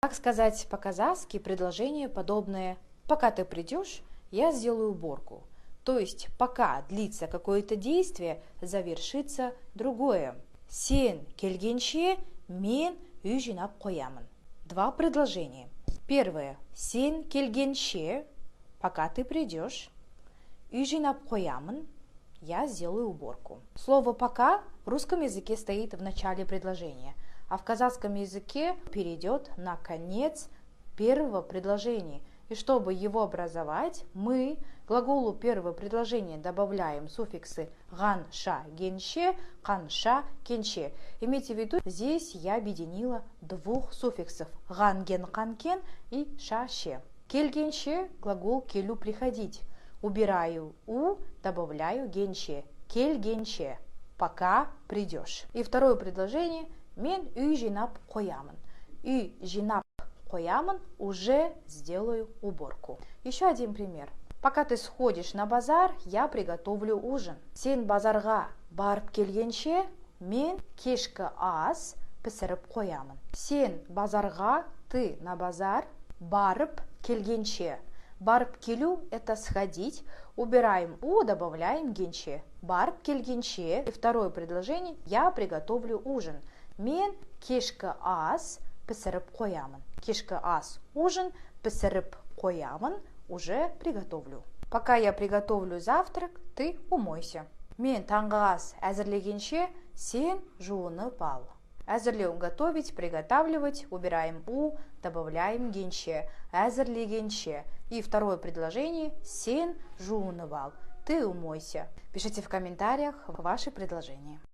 Как сказать по-казахски предложение подобное «пока ты придешь, я сделаю уборку». То есть пока длится какое-то действие, завершится другое. Сен келгенше мен үй жинап қоямын. Два предложения. Первое. Сен келгенше, пока ты придешь. Үй жинап қоямын, я сделаю уборку. Слово «пока» в русском языке стоит в начале предложения, а в казахском языке перейдет на конец первого предложения. И чтобы его образовать, мы к глаголу первого предложения добавляем суффиксы ган, ша, генше, канша, кенше. Имейте в виду, здесь я объединила двух суффиксов ган, ген, канкен и ша, ше. Кельгенше – глагол келю приходить. Убираю у, добавляю генше. Кельгенше – пока придешь. И второе предложение мен үй жинап қоямын. Үй жинап қоямын, уже сделаю уборку. Еще один пример. Пока ты сходишь на базар, я приготовлю ужин. Сен базарға барып келгенше, мен кешкі ас пісіріп қоямын. Сен базарға, ты на базар, барып келгенше. Барып келу – это сходить. Убираем у, добавляем генше. Барып келгенше. И второе предложение – я приготовлю ужин. Мен кешкі ас пісіріп қоямын. Кешкі ас – ужин, пісіріп қоямын, уже приготовлю. Пока я приготовлю завтрак, ты умойся. Мен таңғы ас әзірлегенше, сен жуынып ал. Әзірлеу – готовить, приготавливать, убираем у, добавляем генше. Әзірлегенше. И второе предложение – сен жуынып ал. Ты умойся. Пишите в комментариях ваши предложения.